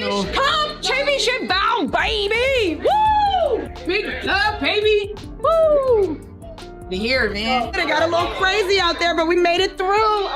Come, championship bound, baby! Woo! Big love, baby! Woo! Here, man. It got a little crazy out there, but we made it through.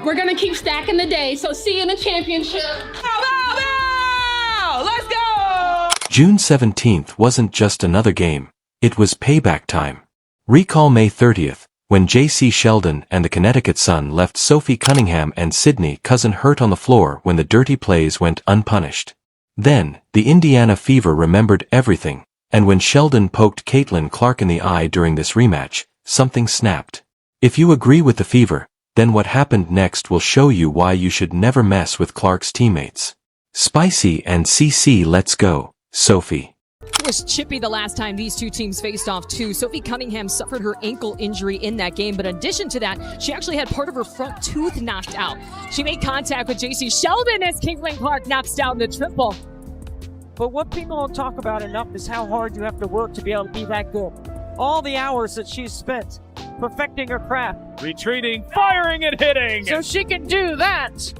We're gonna keep stacking the day, so see you in the championship. Bow! Let's go! June 17th wasn't just another game, it was payback time. Recall May 30th, when Jacy Sheldon and the Connecticut Sun left Sophie Cunningham and Sydney Cousin hurt on the floor when the dirty plays went unpunished. Then, the Indiana Fever remembered everything, and when Sheldon poked Caitlin Clark in the eye during this rematch, something snapped. If you agree with the Fever, then what happened next will show you why you should never mess with Clark's teammates. Spicy and CC, let's go, Sophie. It was chippy the last time these two teams faced off too. Sophie Cunningham suffered her ankle injury in that game, but in addition to that, she actually had part of her front tooth knocked out. She made contact with Jacy Sheldon as Caitlin Clark knocks down the triple. But what people don't talk about enough is how hard you have to work to be able to be that good. All the hours that she's spent perfecting her craft. Retreating, firing, and hitting! So she can do that!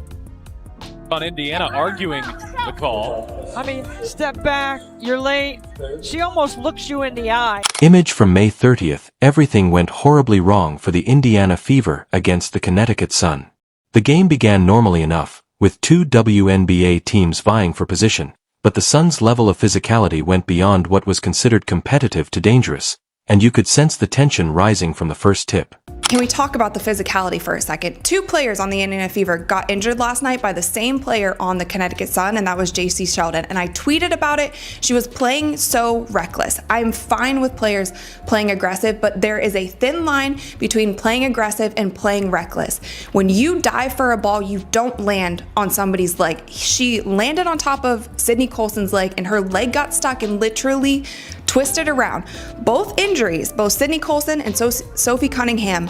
On Indiana arguing the call. I mean, step back, you're late. She almost looks you in the eye. Image from May 30th, everything went horribly wrong for the Indiana Fever against the Connecticut Sun. The game began normally enough, with two WNBA teams vying for position, but the Sun's level of physicality went beyond what was considered competitive to dangerous, and you could sense the tension rising from the first tip. Can we talk about the physicality for a second? Two players on the Indiana Fever got injured last night by the same player on the Connecticut Sun, and that was Jacy Sheldon. And I tweeted about it. She was playing so reckless. I'm fine with players playing aggressive, but there is a thin line between playing aggressive and playing reckless. When you dive for a ball, you don't land on somebody's leg. She landed on top of Sydney Colson's leg, and her leg got stuck and literally twisted around. Both injuries, both Sydney Colson and Sophie Cunningham,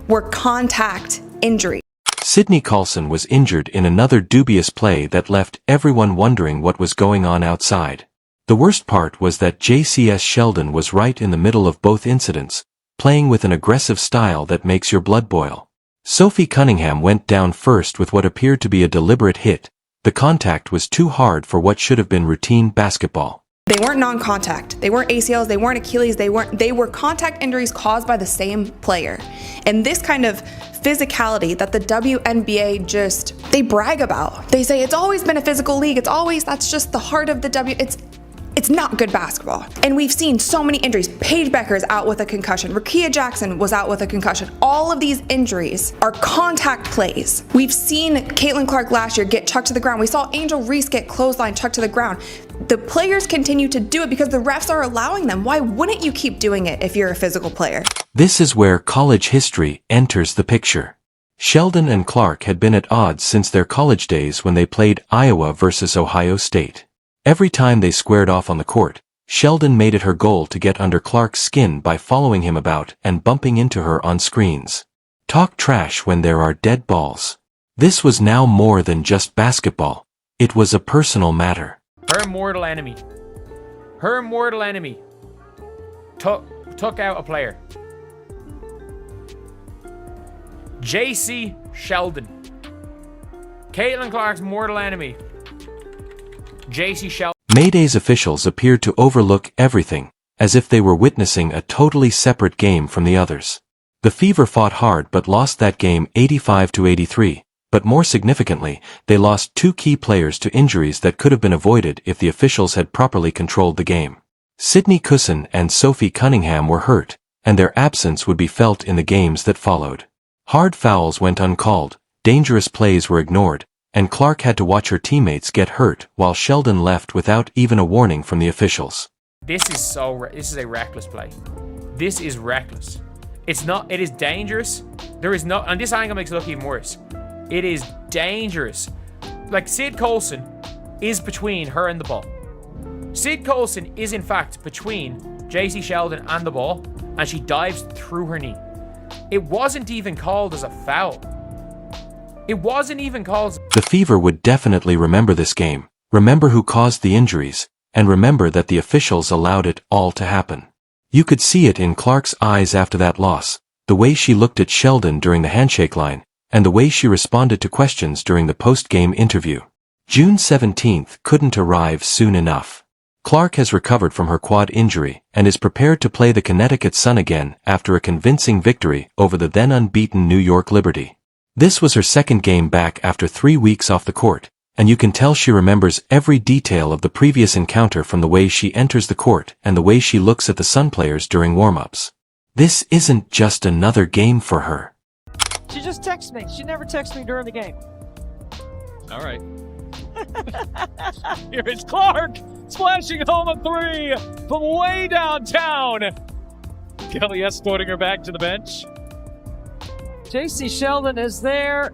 were contact injuries. Sydney Colson was injured in another dubious play that left everyone wondering what was going on outside. The worst part was that Jacy Sheldon was right in the middle of both incidents, playing with an aggressive style that makes your blood boil. Sophie Cunningham went down first with what appeared to be a deliberate hit. The contact was too hard for what should have been routine basketball. They weren't non-contact. They weren't ACLs, they weren't Achilles, they were contact injuries caused by the same player. And this kind of physicality that the WNBA they brag about. They say it's always been a physical league. That's just the heart of the it's not good basketball. And we've seen so many injuries. Paige Becker's out with a concussion. Rakia Jackson was out with a concussion. All of these injuries are contact plays. We've seen Caitlin Clark last year get chucked to the ground. We saw Angel Reese get clothesline chucked to the ground. The players continue to do it because the refs are allowing them. Why wouldn't you keep doing it if you're a physical player? This is where college history enters the picture. Sheldon and Clark had been at odds since their college days when they played Iowa versus Ohio State. Every time they squared off on the court, Sheldon made it her goal to get under Clark's skin by following him about and bumping into her on screens. Talk trash when there are dead balls. This was now more than just basketball. It was a personal matter. Her mortal enemy took out a player. Jacy Sheldon. Caitlin Clark's mortal enemy. Jacy Sheldon. Mayday's officials appeared to overlook everything, as if they were witnessing a totally separate game from the others. The Fever fought hard but lost that game 85-83, but more significantly, they lost two key players to injuries that could have been avoided if the officials had properly controlled the game. Sydney Colson and Sophie Cunningham were hurt, and their absence would be felt in the games that followed. Hard fouls went uncalled, dangerous plays were ignored, and Clark had to watch her teammates get hurt while Sheldon left without even a warning from the officials. This is a reckless play. This is reckless. It is dangerous. And this angle makes it look even worse. It is dangerous. Like, Sid Colson is between her and the ball. Sid Colson is in fact between Jacy Sheldon and the ball, and she dives through her knee. It wasn't even called as a foul. It wasn't even called. The Fever would definitely remember this game, remember who caused the injuries, and remember that the officials allowed it all to happen. You could see it in Clark's eyes after that loss, the way she looked at Sheldon during the handshake line, and the way she responded to questions during the post-game interview. June 17th couldn't arrive soon enough. Clark has recovered from her quad injury and is prepared to play the Connecticut Sun again after a convincing victory over the then unbeaten New York Liberty. This was her second game back after 3 weeks off the court, and you can tell she remembers every detail of the previous encounter from the way she enters the court and the way she looks at the Sun players during warm-ups. This isn't just another game for her. She just texts me. She never texts me during the game. All right. Here is Clark splashing home a three from way downtown. Kelly escorting her back to the bench. Jacy Sheldon is there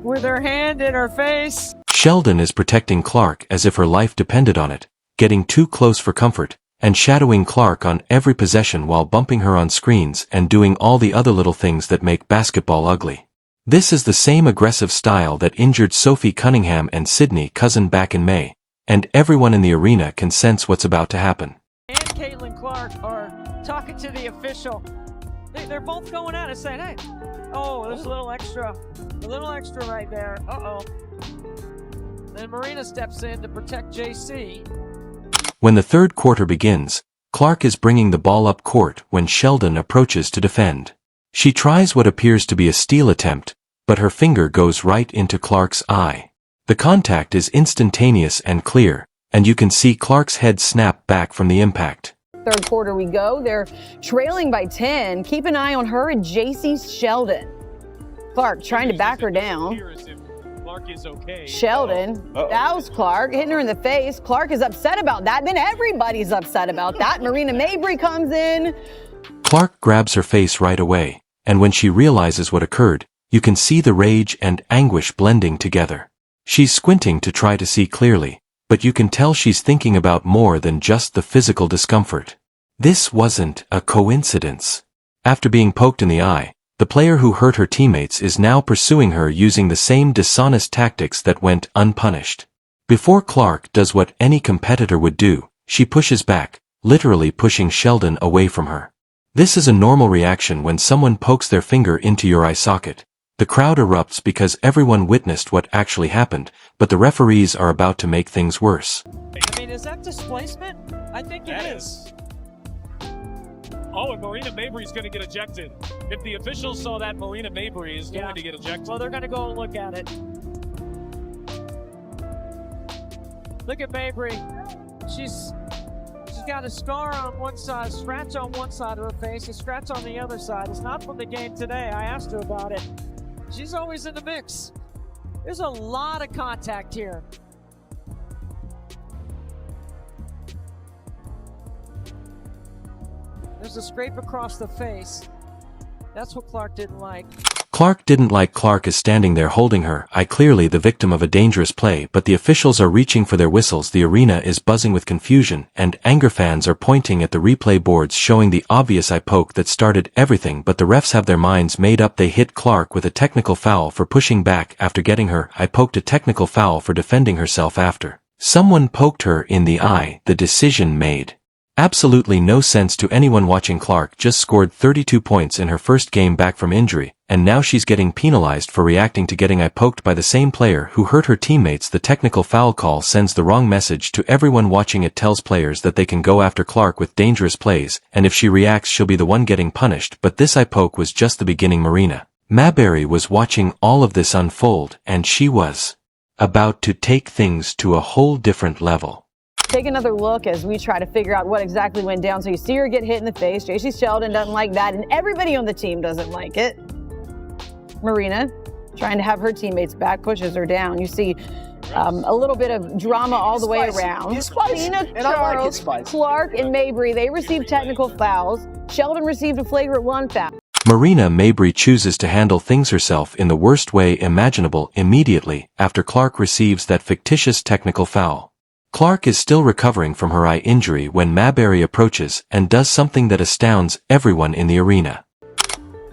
with her hand in her face. Sheldon is protecting Clark as if her life depended on it, getting too close for comfort, and shadowing Clark on every possession while bumping her on screens and doing all the other little things that make basketball ugly. This is the same aggressive style that injured Sophie Cunningham and Sydney Cousin back in May, and everyone in the arena can sense what's about to happen. And Caitlin Clark are talking to the official. They're both going at it saying, hey, oh, there's a little extra right there. Uh-oh. Then Marina steps in to protect JC. When the third quarter begins, Clark is bringing the ball up court when Sheldon approaches to defend. She tries what appears to be a steal attempt, but her finger goes right into Clark's eye. The contact is instantaneous and clear, and you can see Clark's head snap back from the impact. Third quarter we go. They're trailing by 10. Keep an eye on her and Jacy Sheldon. Clark trying to back her down. Sheldon, that was Clark, hitting her in the face. Clark is upset about that. Then everybody's upset about that. Marina Mabrey comes in. Clark grabs her face right away, and when she realizes what occurred, you can see the rage and anguish blending together. She's squinting to try to see clearly, but you can tell she's thinking about more than just the physical discomfort. This wasn't a coincidence. After being poked in the eye, the player who hurt her teammates is now pursuing her using the same dishonest tactics that went unpunished. Before Clark does what any competitor would do, she pushes back, literally pushing Sheldon away from her. This is a normal reaction when someone pokes their finger into your eye socket. The crowd erupts because everyone witnessed what actually happened, but the referees are about to make things worse. I mean, is that displacement? I think it is. Oh, and Marina Mabrey is going to get ejected. If the officials saw that, Marina Mabrey is going to get ejected. Well, they're going to go and look at it. Look at Mabrey. She's got a scar on one side, a scratch on one side of her face, a scratch on the other side. It's not from the game today. I asked her about it. She's always in the mix. There's a lot of contact here. There's a scrape across the face. That's what Clark didn't like. Clark didn't like Clark is standing there holding her eye, clearly the victim of a dangerous play, but the officials are reaching for their whistles. The arena is buzzing with confusion, and anger fans are pointing at the replay boards showing the obvious eye poke that started everything, but the refs have their minds made up. They hit Clark with a technical foul for pushing back after getting her eye poked, a technical foul for defending herself after someone poked her in the eye. The decision made absolutely no sense to anyone watching. Clark just scored 32 points in her first game back from injury, and now she's getting penalized for reacting to getting eye poked by the same player who hurt her teammates. The technical foul call sends the wrong message to everyone watching. It tells players that they can go after Clark with dangerous plays, and if she reacts she'll be the one getting punished, but this eye poke was just the beginning. Marina Mabrey was watching all of this unfold, and she was about to take things to a whole different level. Take another look as we try to figure out what exactly went down. So you see her get hit in the face. Jacy Sheldon doesn't like that, and everybody on the team doesn't like it. Marina, trying to have her teammates back, pushes her down. You see a little bit of drama all the way around. Selena, Charles, Clark, and Mabrey, they received technical fouls. Sheldon received a flagrant 1 foul. Marina Mabrey chooses to handle things herself in the worst way imaginable immediately after Clark receives that fictitious technical foul. Clark is still recovering from her eye injury when Mabrey approaches and does something that astounds everyone in the arena.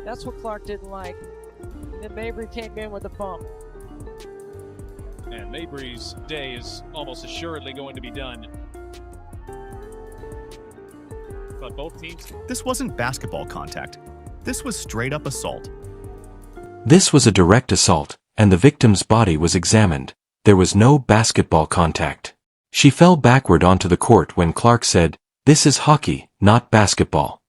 That's what Clark didn't like. And then Mabrey came in with a bump. And Mabrey's day is almost assuredly going to be done. But both teams... This wasn't basketball contact. This was straight up assault. This was a direct assault, and the victim's body was examined. There was no basketball contact. She fell backward onto the court when Clark said, "This is hockey, not basketball."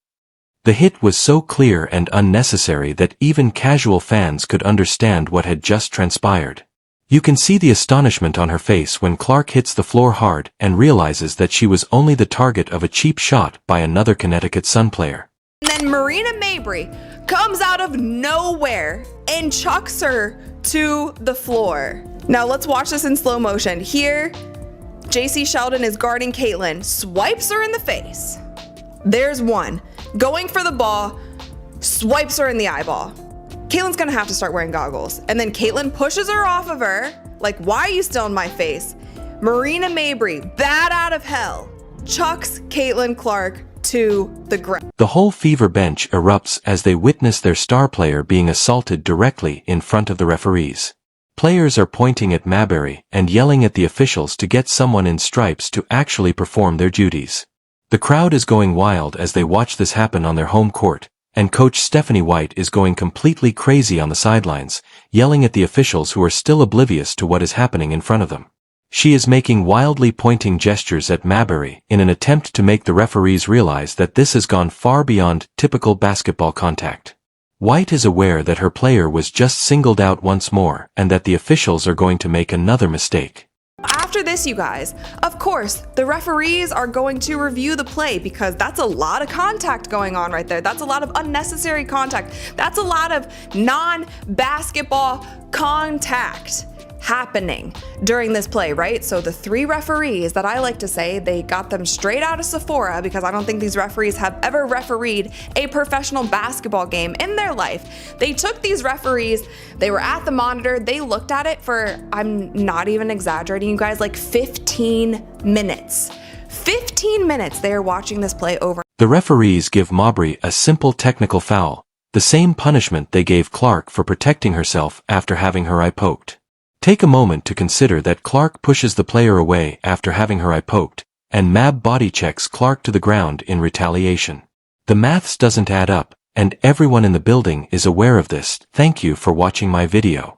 The hit was so clear and unnecessary that even casual fans could understand what had just transpired. You can see the astonishment on her face when Clark hits the floor hard and realizes that she was only the target of a cheap shot by another Connecticut Sun player. And then Marina Mabrey comes out of nowhere and chucks her to the floor. Now let's watch this in slow motion. Here, Jacy Sheldon is guarding Caitlin, swipes her in the face. There's one. Going for the ball, swipes her in the eyeball. Caitlin's gonna have to start wearing goggles. And then Caitlin pushes her off of her, like, why are you still in my face? Marina Mabrey, bat out of hell, chucks Caitlin Clark to the ground. The whole Fever bench erupts as they witness their star player being assaulted directly in front of the referees. Players are pointing at Mabrey and yelling at the officials to get someone in stripes to actually perform their duties. The crowd is going wild as they watch this happen on their home court, and Coach Stephanie White is going completely crazy on the sidelines, yelling at the officials who are still oblivious to what is happening in front of them. She is making wildly pointing gestures at Mabrey in an attempt to make the referees realize that this has gone far beyond typical basketball contact. White is aware that her player was just singled out once more and that the officials are going to make another mistake. After this, you guys, of course, the referees are going to review the play because that's a lot of contact going on right there. That's a lot of unnecessary contact. That's a lot of non-basketball contact happening during this play, right? So the three referees that I like to say, they got them straight out of Sephora because I don't think these referees have ever refereed a professional basketball game in their life. They took these referees, they were at the monitor, they looked at it for, I'm not even exaggerating, you guys, like 15 minutes. 15 minutes they are watching this play over. The referees give Mabrey a simple technical foul, the same punishment they gave Clark for protecting herself after having her eye poked. Take a moment to consider that Clark pushes the player away after having her eye poked, and Mab body checks Clark to the ground in retaliation. The maths doesn't add up, and everyone in the building is aware of this. Thank you for watching my video.